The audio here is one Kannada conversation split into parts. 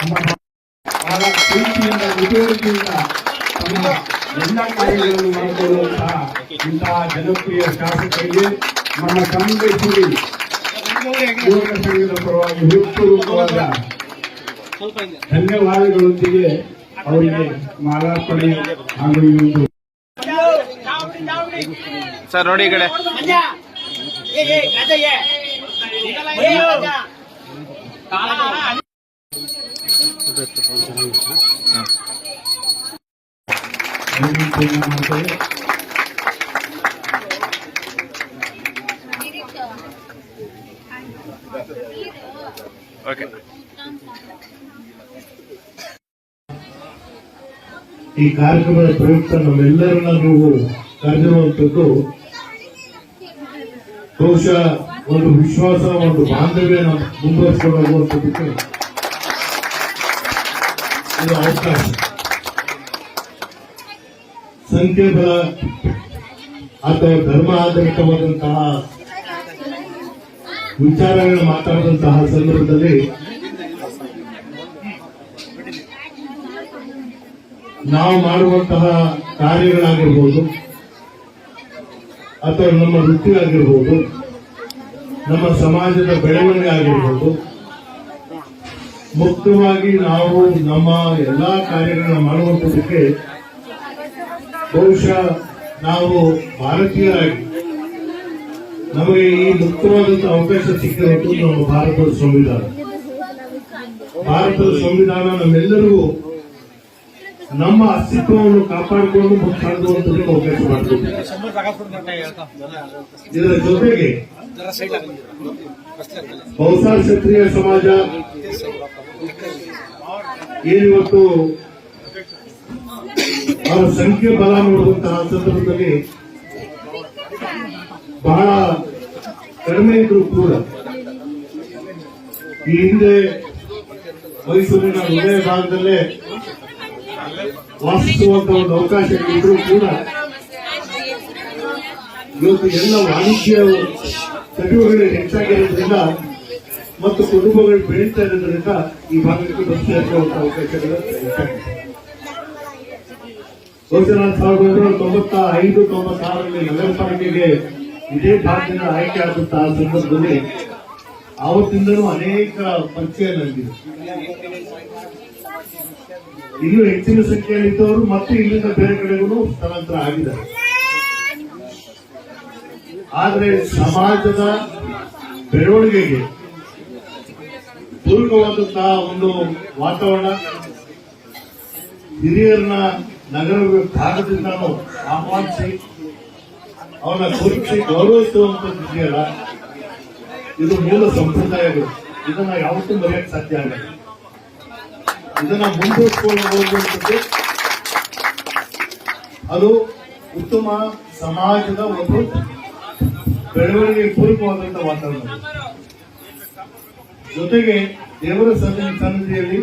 ಬಹಳ ಪ್ರೀತಿಯಿಂದ ಮುತುವರ್ಜಿಯಿಂದ ತಮ್ಮ ಎಲ್ಲ ಕಾರ್ಯಗಳನ್ನು ಮಾಡಿಕೊಳ್ಳುವಂತಹ ಇಂತಹ ಜನಪ್ರಿಯ ಶಾಸಕರಿಗೆ ನಮ್ಮ ಕಾಂಗ್ರೆಸ್ಸಿಗೆ ಯುವಕ ಸಂಘದ ಪರವಾಗಿ ಹೃತ್ಪೂರ್ವಕವಾದ ಧನ್ಯವಾದಗಳೊಂದಿಗೆ ಅವರಿಗೆ ಮಾಲಾರ್ಪಣೆ ಹಾಗೂ ಒಂದು ಸರ್ ನೋಡಿ ಈ ಕಡೆ ಓಕೆ ಈ ಕಾರ್ಯಕ್ರಮದ ಪ್ರಯುಕ್ತ ನಮ್ಮೆಲ್ಲರನ್ನ ನೀವು ಕರೆದಿರುವಂತದ್ದು ಬಹುಶಃ ಒಂದು ವಿಶ್ವಾಸ ಒಂದು ಬಾಂಧವ್ಯ ಮುಂದುವರಿಸಿಕೊಂಡು ಹೋಗುವಂಥದ್ದಕ್ಕೆ ಇದು ಅವಕಾಶ. ಸಂಖ್ಯೆಬಲ ಅಥವಾ ಧರ್ಮ ಆಧಾರಿತವಾದಂತಹ ವಿಚಾರಗಳನ್ನು ಮಾತಾಡಿದಂತಹ ಸಂದರ್ಭದಲ್ಲಿ ನಾವು ಮಾಡುವಂತಹ ಕಾರ್ಯಗಳಾಗಿರ್ಬೋದು ಅಥವಾ ನಮ್ಮ ವೃತ್ತಿ ಆಗಿರ್ಬೋದು, ನಮ್ಮ ಸಮಾಜದ ಬೆಳವಣಿಗೆ ಆಗಿರ್ಬೋದು, ಮುಕ್ತವಾಗಿ ನಾವು ನಮ್ಮ ಎಲ್ಲಾ ಕಾರ್ಯಗಳನ್ನ ಮಾಡುವಂಥದಕ್ಕೆ ಬಹುಶಃ ನಾವು ಭಾರತೀಯರಾಗಿ ನಮಗೆ ಈ ಮುಕ್ತವಾದಂತಹ ಅವಕಾಶ ಸಿಕ್ಕಿರೋದು ನಮ್ಮ ಭಾರತದ ಸಂವಿಧಾನ. ಭಾರತದ ಸಂವಿಧಾನ ನಮ್ಮೆಲ್ಲರಿಗೂ ನಮ್ಮ ಅಸ್ತಿತ್ವವನ್ನು ಕಾಪಾಡಿಕೊಂಡು ಸಾಗುವಂತದಕ್ಕೆ ಅವಕಾಶ ಮಾಡಿಕೊಟ್ಟಿದೆ. ಇದರ ಜೊತೆಗೆ ಬಹುಶಃ ಕ್ಷತ್ರಿಯ ಸಮಾಜ ಏನಿವತ್ತು ಅವರ ಸಂಖ್ಯೆ ಬಲ ನೋಡುವಂತಹ ಸಂದರ್ಭದಲ್ಲಿ ಬಹಳ ಕಡಿಮೆ ಇದ್ರು ಕೂಡ ಈ ಹಿಂದೆ ಮೈಸೂರಿನ ಹೃದಯ ಭಾಗದಲ್ಲೇ ವಾಸಿಸುವಂತಹ ಒಂದು ಅವಕಾಶಗಳಿದ್ರೂ ಕೂಡ ಇವತ್ತು ಎಲ್ಲ ವಾಣಿಜ್ಯ ಚಟುವಟಿಕೆಗಳು ಹೆಚ್ಚಾಗಿರೋದ್ರಿಂದ ಮತ್ತು ಕುಟುಂಬಗಳು ಬೆಳೀತಾ ಇರೋದ್ರಿಂದ ಈ ಭಾಗಕ್ಕೆ ಬಂದು ಸೇರಿಸುವಂತಹ ಅವಕಾಶಗಳು ಹೆಚ್ಚಾಗಿದೆ. ಬಹುಶಃ 1995-96ರಲ್ಲಿ ನಗರ ಪಾಲಿಕೆಗೆ ಇದೇ ಭಾಗದಿಂದ ಆಯ್ಕೆ ಆದಂತಹ ಸಂದರ್ಭದಲ್ಲಿ ಆವತ್ತಿಂದಲೂ ಅನೇಕ ಪರಿಚಯ ನಡೆದಿದೆ. ಇನ್ನೂ ಹೆಚ್ಚಿನ ಸಂಖ್ಯೆಯಲ್ಲಿದ್ದವರು ಮತ್ತೆ ಇಲ್ಲಿಂದ ಬೇರೆ ಕಡೆಗೂ ಸ್ಥಳಾಂತರ ಆಗಿದ್ದಾರೆ. ಆದರೆ ಸಮಾಜದ ಬೆಳವಣಿಗೆಗೆ ಪೂರಕವಾದಂತಹ ಒಂದು ವಾತಾವರಣ ಹಿರಿಯರನ್ನ ನಗರ ಭಾಗದಿಂದ ಆಹ್ವಾನಿಸಿ ಅವನ್ನ ಗುರುತಿಸಿ ಗೌರವಿಸುವಂತದ್ದಿದೆಯಲ್ಲ, ಇದು ಮೂಲ ಸಂಪ್ರದಾಯಗಳು. ಇದನ್ನ ಯಾವತ್ತೂ ಮರೆಯಕ್ಕೆ ಸಾಧ್ಯ ಆಗಲ್ಲ. ಇದನ್ನ ಮುಂದುವರಿಸಿಕೊಂಡು ಹೋಗುವಂಥದ್ದು ಅದು ಉತ್ತಮ ಸಮಾಜದ ಒಂದು ಬೆಳವಣಿಗೆ ಪೂರಕವಾದಂತಹ ವಾತಾವರಣ. ಜೊತೆಗೆ ದೇವರ ಸನ್ನಿಧಿಯಲ್ಲಿ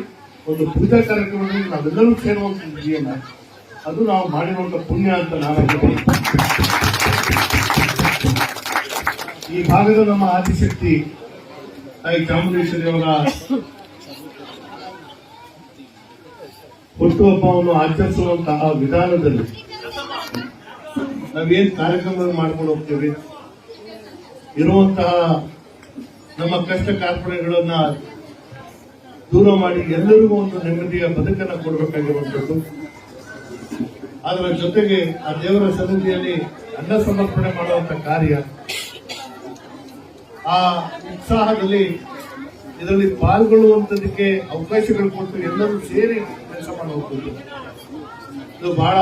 ಒಂದು ಪೂಜಾ ಕಾರ್ಯಕ್ರಮದಲ್ಲಿ ನಾವೆಲ್ಲರೂ ಸೇರುವಂತ ಇದೆಯಲ್ಲ, ಅದು ನಾವು ಮಾಡಿರುವಂತ ಪುಣ್ಯ ಅಂತ ನಾನು ಈ ಭಾಗದ ನಮ್ಮ ಆದಿಶಕ್ತಿ ತಾಯಿ ಚಾಮುಂಡೇಶ್ವರಿ ಅವರ ಹುಟ್ಟುಹಬ್ಬವನ್ನು ಆಚರಿಸುವಂತಹ ವಿಧಾನದಲ್ಲಿ ನಾವೇನ್ ಕಾರ್ಯಕ್ರಮಗಳನ್ನು ಮಾಡ್ಕೊಂಡು ಹೋಗ್ತೇವೆ, ಇರುವಂತಹ ನಮ್ಮ ಕಷ್ಟ ಕಾರ್ಪಣ್ಯಗಳನ್ನ ದೂರ ಮಾಡಿ ಎಲ್ಲರಿಗೂ ಒಂದು ನೆಮ್ಮದಿಯ ಬದುಕನ್ನು ಕೊಡಬೇಕಾಗಿರುವಂಥದ್ದು. ಅದರ ಜೊತೆಗೆ ಆ ದೇವರ ಸನ್ನಿಧಿಯಲ್ಲಿ ಅನ್ನ ಸಮರ್ಪಣೆ ಮಾಡುವಂತ ಕಾರ್ಯ, ಆ ಉತ್ಸಾಹದಲ್ಲಿ ಇದರಲ್ಲಿ ಪಾಲ್ಗೊಳ್ಳುವಂತದಕ್ಕೆ ಅವಕಾಶಗಳು ಕೊಟ್ಟು ಎಲ್ಲರೂ ಸೇರಿ ಕೆಲಸ ಮಾಡುವಂಥದ್ದು ಇದು ಬಹಳ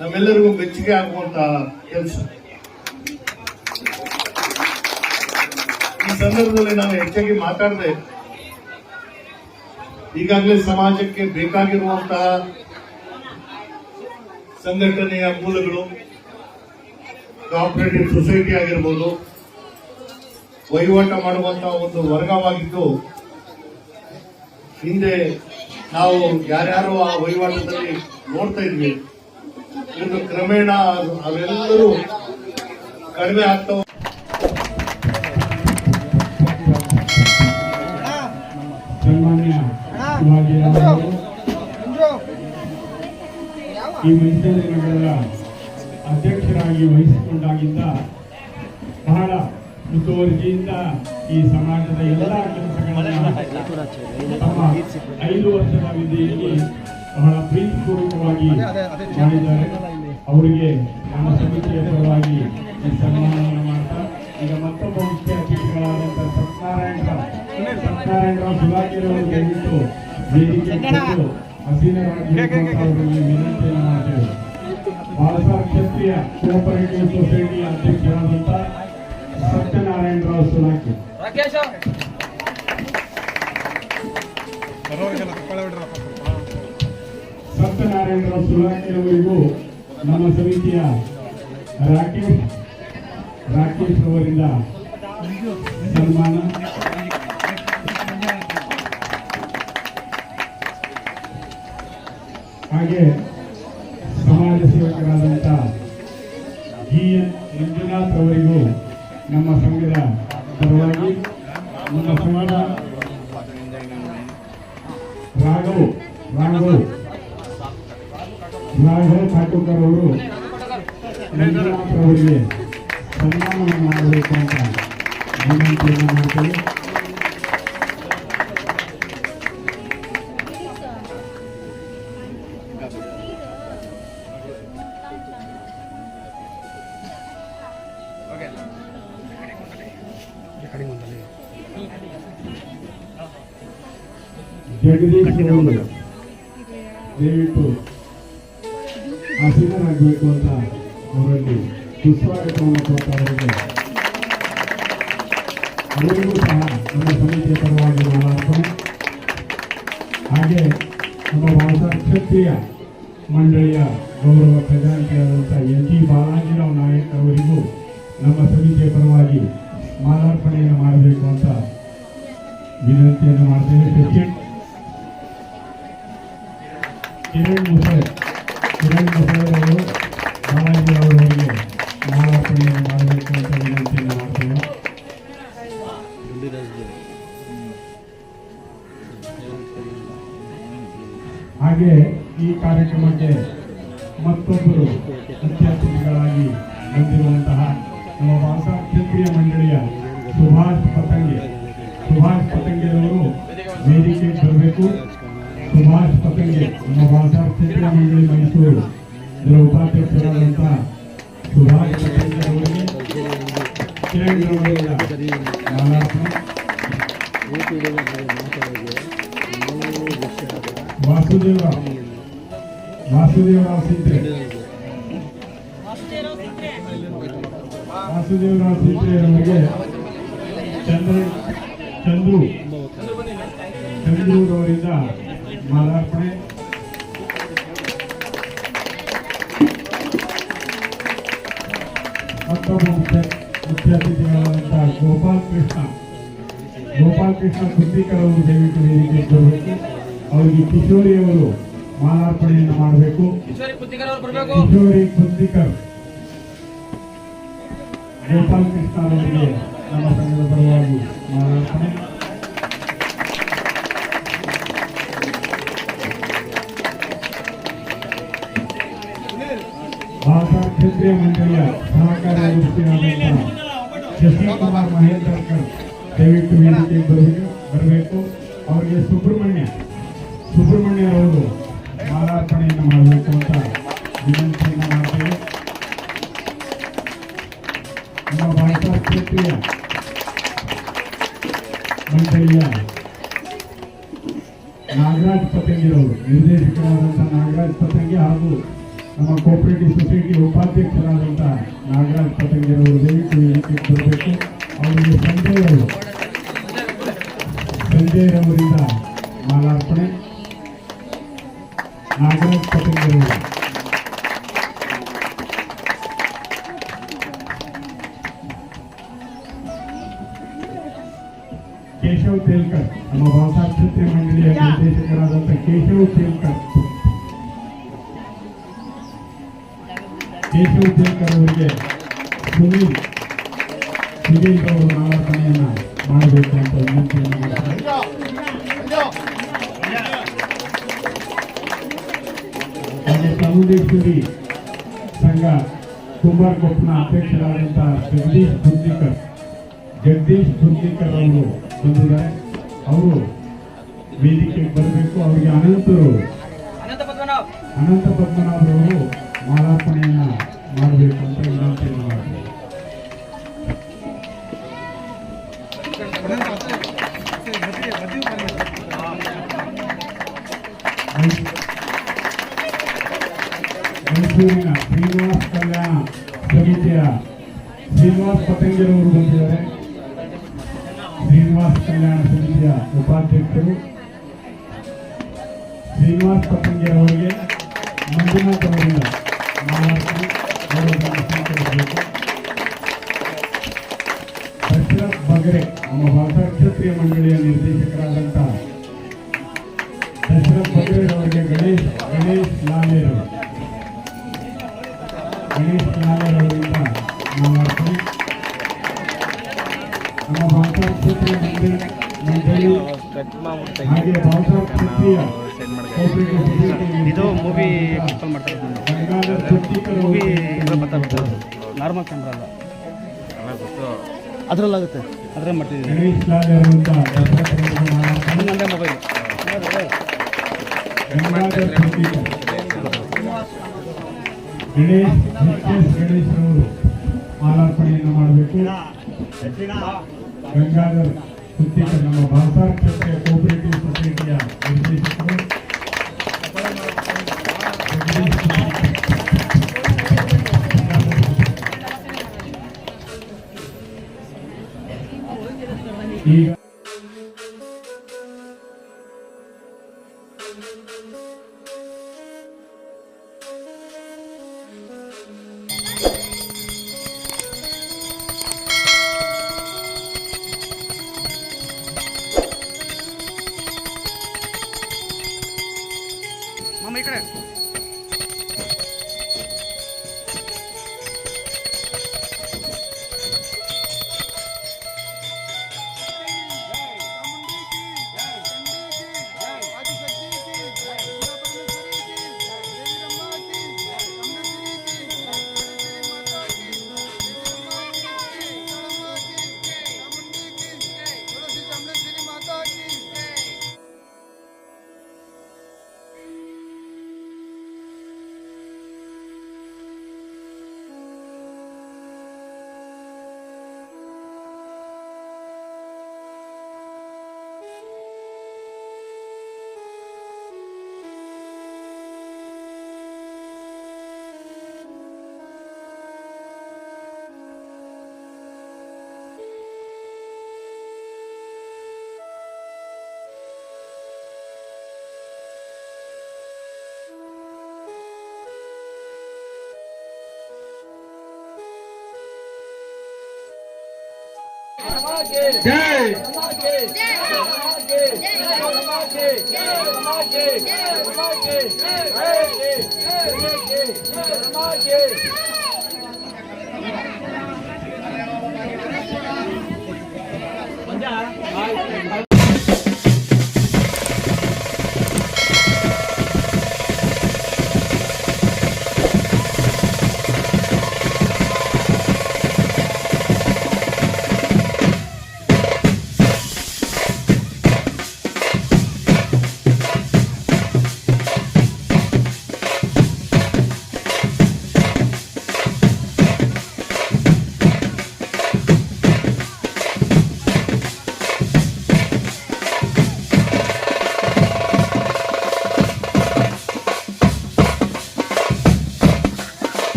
ನಮ್ಮೆಲ್ಲರಿಗೂ ಮೆಚ್ಚುಗೆ ಆಗುವಂತಹ ಕೆಲಸ. ಈ ಸಂದರ್ಭದಲ್ಲಿ ನಾನು ಹೆಚ್ಚಾಗಿ ಮಾತಾಡದೆ ಈಗಾಗಲೇ ಸಮಾಜಕ್ಕೆ ಬೇಕಾಗಿರುವಂತಹ ಸಂಘಟನೆಯ ಮೂಲಗಳು ಕೋಆಪರೇಟಿವ್ ಸೊಸೈಟಿ ಆಗಿರ್ಬೋದು, ವಹಿವಾಟ ಮಾಡುವಂತಹ ಒಂದು ವರ್ಗವಾಗಿದ್ದು, ಹಿಂದೆ ನಾವು ಯಾರ್ಯಾರು ಆ ವಹಿವಾಟದಲ್ಲಿ ನೋಡ್ತಾ ಇದ್ವಿ, ಇನ್ನು ಕ್ರಮೇಣ ಅವೆಲ್ಲರೂ ಕಡಿಮೆ ಆಗ್ತಾ ಸನ್ಮಾನ್ಯ ಈ ಮೈಸೂರು ನಗರದ ಅಧ್ಯಕ್ಷರಾಗಿ ವಹಿಸಿಕೊಂಡಾಗಿಂದ ಬಹಳ ಮುತುವರ್ಜಿಯಿಂದ ಈ ಸಮಾಜದ ಎಲ್ಲ ಕೆಲಸಗಳನ್ನು ತಮ್ಮ 5 ವರ್ಷದ ಅವಧಿಯಲ್ಲಿ ಬಹಳ ಪ್ರೀತಿಪೂರ್ವಕವಾಗಿ ಮಾಡಿದ್ದಾರೆ. ಅವರಿಗೆ ನಮ್ಮ ಸಮಿತಿಯ ಪರವಾಗಿ ಈ ಸನ್ಮಾನವನ್ನು ಮಾಡ್ತಾ ಈಗ ಮತ್ತೊಬ್ಬ ಮುಖ್ಯ ಅತಿಥಿಗಳಾದಂತಹ ಸತ್ಯನಾರಾಯಣರಾವ್ ಸುಧಾಕರ್ ಅವರು ದಯವಿಟ್ಟು ವೇದಿಕೆ ಕೊಟ್ಟು ಹಸೀನರಾಗಿ ಅವರಲ್ಲಿ ವಿನಂತಿಯನ್ನು ಮಾಡ್ತೇವೆ. ಬಾಲಸಾರ್ ಕ್ಷತ್ರಿಯ ಕೋಆಪರೇಟಿವ್ ಸೊಸೈಟಿ ಅಧ್ಯಕ್ಷರಾದಂಥ ಸತ್ಯನಾರಾಯಣರಾವ್ ಸುಧಾಕರ್. ಸತ್ಯನಾರಾಯಣರಾವ್ ಸುಧಾಕರ್ ಅವರಿಗೂ ನಮ್ಮ ಸಮಿತಿಯ ರಾಕೇಶ್ ಅವರಿಂದ ಸನ್ಮಾನ. ಹಾಗೆ ಸಮಾಜ ಸೇವಕರಾದಂಥ GN ಮಂಜುನಾಥ್ ಅವರಿಗೂ ನಮ್ಮ ಸಂಘದ ಪರವಾಗಿ, ನಮ್ಮ ಸಂಘದ ರಾಘವ್ ರಾಘವ್ ಖಾಟೂಕರ್ ಅವರು ಮಂಜುನಾಥ್ ಅವರಿಗೆ ಸನ್ಮಾನವನ್ನು ಮಾಡಬೇಕು ಅಂತ ವಿನಂತಿಯನ್ನು ಮಾಡ್ತೇವೆ. ಜಗದೀಶ್ ಅವರು ದಯವಿಟ್ಟು ಆಸೀನರಾಗಬೇಕು ಅಂತ ಅವರಲ್ಲಿ ಸುಸ್ವಾಗತವನ್ನು ಕೊಡ್ತಾ ಅವರಿಗೂ ಸಹ ನಮ್ಮ ಸಮಿತಿಯ ಪರವಾಗಿ ಮಾತಾಡ್ತಾರೆ. ಹಾಗೆ ನಮ್ಮ ಭಾಷಾ ಕ್ಷತ್ರಿಯ ಮಂಡಳಿಯ ಗೌರವ ಖಜಾಂಚಿಯಾದಂಥ ಎನ್.ಜಿ. ಬಾಲಾಜಿರಾವ್ ನಾಯಕ್ ಅವರಿಗೂ ನಮ್ಮ ಸಮಿತಿಯ ಪರವಾಗಿ ಮಾಲಾರ್ಪಣೆಯನ್ನು ಮಾಡಬೇಕು ಅಂತ ವಿನಂತಿಯನ್ನು ಮಾಡ್ತೇವೆ. ಸಚಿನ್ ಕಿರಣ್ ಮುಸೈರ್ ಅವರು ಬಾಲಾಜಿರಾವ್ ಅವರಿಗೆ ಮಾಲಾರ್ಪಣೆಯನ್ನು ಮಾಡಬೇಕು ಅಂತ ವಿನಂತಿಯನ್ನು ಮಾಡ್ತೇವೆ. ಹಾಗೆ ಈ ಕಾರ್ಯಕ್ರಮಕ್ಕೆ ಮತ್ತೊಬ್ಬರು ಮುಖ್ಯ ಅತಿಥಿಗಳಾಗಿ ಬಂದಿರುವಂತಹ ನಮ್ಮ ಭಾಷಾ ಕ್ಷತ್ರಿಯ ಮಂಡಳಿಯ ಸುಭಾಷ್ ಪತಂಗೆರವರು ವೇದಿಕೆಗೆ ಬರಬೇಕು. ಸುಭಾಷ್ ಪತಂಗೆ ನಮ್ಮ ಭಾಷಾ ಕ್ಷತ್ರಿಯ ಮಂಡಳಿ ಮೈಸೂರು ಇದರ ಉಪಾಧ್ಯಕ್ಷರಾದಂತಹ ಸುಭಾಷ್ ಪತಂಗೆರವರಿಗೆ ಕಿರಣ್ ರವರಿಂದ ಮಾಲಾರ್ಪಣೆ. ವಾಸುದೇವರಾವ್ ಸಿಂತ್ರೆ ಅವರಿಗೆ ಚಂದ್ರೂರವರಿಂದ ಮಾಲಾರ್ಪಣೆ. ಮತ್ತೊಬ್ಬ ಮುಖ್ಯ ಅತಿಥಿಗಳಾದಂತಹ ಗೋಪಾಲ್ ಕೃಷ್ಣ ಕುಂದಿಕರ್ ಅವರು ದಯವಿಟ್ಟು ವೇದಿಕೆಗೆ ಬರಬೇಕು. ಅವರಿಗೆ ಕಿಶೋರಿಯವರು ಮಾಲಾರ್ಪಣೆಯನ್ನು ಮಾಡಬೇಕು. ಕಿಶೋರಿ ಕುಂದಿಕರ್ ಗೋಪಾಲ್ ಕೃಷ್ಣ ಅವರಿಗೆ ನಮ್ಮ ಸಂಘದ ಪರವಾಗಿ ಮಾಲಾರ್ಪಣೆ. ಭಾಷಾ ಕ್ಷೇತ್ರೀಯ ಮಂಡಳಿಯ ಸಹಕಾರ ಆಯುಕ್ತರಾದಂತಹ ಶಶಿಕುಮಾರ್ ಮಹೇಂದ್ರಕರ್ ದಯವಿಟ್ಟು ವೇದಿಕೆಗೆ ಬರಬೇಕು. ಅವರಿಗೆ ಸುಬ್ರಹ್ಮಣ್ಯ ಅವರು ಮಾಲಾರ್ಪಣೆಯನ್ನು ಮಾಡಬೇಕು ಅಂತ ವಿನಂತಿಯನ್ನು ಮಾಡ್ತೇವೆ. ನಮ್ಮ ಭಾಷಾ ಕ್ಷೇತ್ರೀಯ ಮಂಡಳಿಯ ನಾಗರಾಜ್ ಪತಂಗಿರವರು ನಿರ್ದೇಶಕರಾದಂತಹ ನಾಗರಾಜ್ ಪತಂಗಿ ಹಾಗೂ ನಮ್ಮ ಕೋಆಪರೇಟಿವ್ ಸೊಸೈಟಿ ಉಪಾಧ್ಯಕ್ಷರಾದಂತಹ ನಾಗರಾಜ್ ಪತಂಗಿರವರು ದಯವಿಟ್ಟು ವೇದಿಕೆಗೆ ಬರಬೇಕು. ಅವರಿಗೆ ಸಂಜಯರವರಿಂದ ಮಾಲಾರ್ಪಣೆ. ನಾಗರಾಜ್ ಪತಂಗಿರವರು ಕೇಶವ್ ತೇಲ್ಕರ್ ನಮ್ಮ ಭಾಷಾ ಕ್ಷೇತ್ರೀಯ ಮಂಡಳಿಯ ನಿರ್ದೇಶಕರಾದಂತಹ ಕೇಶವ್ ತೇಲ್ಕರ್ ಅವರಿಗೆ ಸುನೀಲ್ ಅವರು ಮಾಲಾರ್ಪಣೆಯನ್ನು ಮಾಡಬೇಕು ಅಂತ ವಿನಂತಿಯನ್ನು ಮಾಡ್ತಾರೆ. ಹಾಗೆ ಚಾಮುಂಡೇಶ್ವರಿ ಸಂಘ ಕುಂಬಾರಕೊಪ್ಪನ ಅಧ್ಯಕ್ಷರಾದಂತಹ ಜಗದೀಶ್ ಧುಂದಿಕರ್ ಅವರು ಬಂದಿದ್ದಾರೆ. ಅವರು ವೇದಿಕೆಗೆ ಬರಬೇಕು. ಅವರಿಗೆ ಅನಂತ ಪದ್ಮನಾಭರವರು ಮಾಲಾರ್ಪಣೆಯನ್ನು ಮಾಡಬೇಕು ಅಂತ ವಿನಂತಿಯನ್ನು ಮಾಡ್ತಾರೆ. ಮೈಸೂರಿನ ಶ್ರೀನಿವಾಸ ಕಲ್ಯಾಣ ಸಮಿತಿಯ ಶ್ರೀನಿವಾಸ್ ಪತಂಗಿರವರು ಬಂದಿದ್ದಾರೆ. ಶ್ರೀನಿವಾಸ ಕಲ್ಯಾಣ ಸಮಿತಿಯ ಉಪಾಧ್ಯಕ್ಷರು ಶ್ರೀನಿವಾಸ್ ಪತಂಗಿರವರಿಗೆ ಮಂಜುನಾಥ್ ಅವರಿಂದ ಮಾಲಾರ್ಪಣೆ ಸ್ವೀಕರಿಸಬೇಕು. ದಶರಥ್ ಬಗರೆ ನಮ್ಮ ಭಾಷಾ ಕ್ಷೇತ್ರೀಯ ಮಂಡಳಿಯ ನಿರ್ದೇಶಕರಾದಂತಹ ದಶರಥ್ ಬಗರೆ ಅವರಿಗೆ ಗಣೇಶ್ ಲಾಲೇರ್ ಅವರಿಂದ ಮಾಲಾರ್ಪಣೆ. ನಮ್ಮ ಭಾಷಾ ಕ್ಷೇತ್ರೀಯ ಮಂಡಳಿ ಹಾಗೆ ಭಾಷಾ ಕ್ಷೇತ್ರೀಯ ಕೋಆಪರೇಟಿವ್ ಸೊಸೈಟಿ ಇದು ಮೂವಿ ಕಾಲ್ ಮಾಡ್ತಾರೆ ಗಂಗಾಧರ್ ಶೆಟ್ಟಿಕರ್ ಮೂವಿ ಇದು ಬರ್ತಾರೆ ನಾರ್ಮಲ್ ಕ್ಯಾಮ್ರಾ ಅಲ್ಲ ಅದರಲ್ಲಾಗುತ್ತೆ ಅದ್ರೇ ಮಾಡ್ತಿದ್ದೀವಿ ಗಣೇಶ್ ಲಾಲ್ ಇರುವಂಥ ಹನ್ನೊಂದೇ ಮೊಬೈಲ್ ಗಂಗಾಧರ್ ಶೆಟ್ಟಿಕರ್ ಗಣೇಶ್ ಗಣೇಶ್ರವರು ಮಾಲಾರ್ಪಣೆಯನ್ನು ಮಾಡಬೇಕು. ಗಂಗಾಧರ್ ಶೆಟ್ಟಿಕರ್ ನಮ್ಮ ಭಾರತ ಕ್ಷೇತ್ರ ಕೋಆಪರೇಟಿವ್ ಸೊಸೈಟಿಯ ನಿರ್ದೇಶಕರು. ಈಗ ಮಾಮ ಈ ಕಡೆ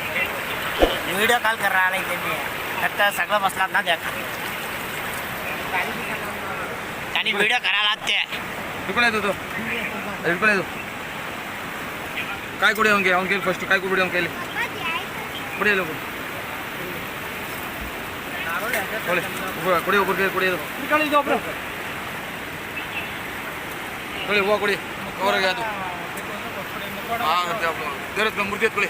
वीडियो कॉल कर रहा है त्यांनी सगळं बसलात ना त्या त्यांनी व्हिडिओ करायला ते इकडे येतो तो इकडे येतो काय कुठे येऊन गेले फर्स्ट काय कुठे येऊन गेले पुढे लोक ಕೊಡಿ ಒಬ್ಬರಿಗೆ ಕೊಡಿ ಅದು ಕೊಡಿ ಹೂವು ಕೊಡಿ ಅವರಿಗೆ ಅದು ದೇವ್ರ ಮೂರ್ತಿ ಎತ್ಕೊಳ್ಳಿ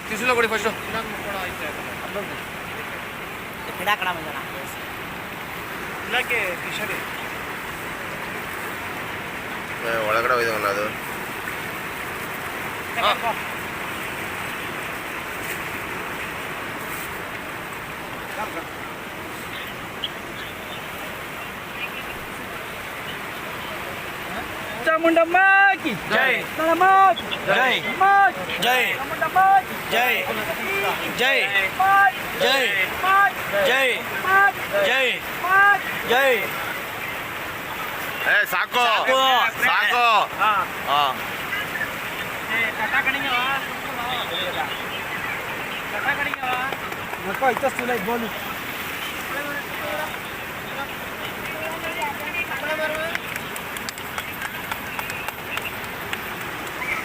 ತಿಸಿಲ ಕೊಡಿ ಫಸ್ಟು ಗಿಡ ಕಡ ಬಂದಣ ಇಲಾಖೆ ಕಿಶೋರಿ ಒಳಗಡೆ ಹೋಯ್ತವಲ್ಲ ಅದು ಚಾಮುಂಡಮ್ಮ ಕಿ ಜೈ ನಳಮ್ಮ ಜೈ ಜೈ ಚಾಮುಂಡಮ್ಮ ಜೈ ಜೈ ಜೈ ಜೈ ಜೈ ಜೈ ಸಾಕು ಸಾಕು. ಸಾಕು ಹಾಂ ನಕ್ಕೋ ಇತ್ತ ಸುಲೈ ಬೋಲು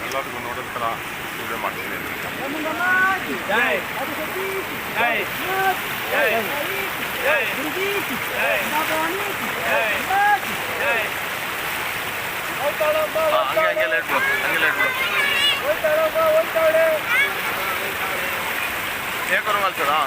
ಎಲ್ಲರಿಗೂ ನೋಡಿದ ಥರ ಪೂಜೆ ಮಾಡ್ತೀನಿ ಜೈ ಜೈ ಜೈ ಜೈ ಹಂಗೆ ಲೇಟ್ ಬಿಡು ಏಕರು ಮಾಡ್ತೀರಾ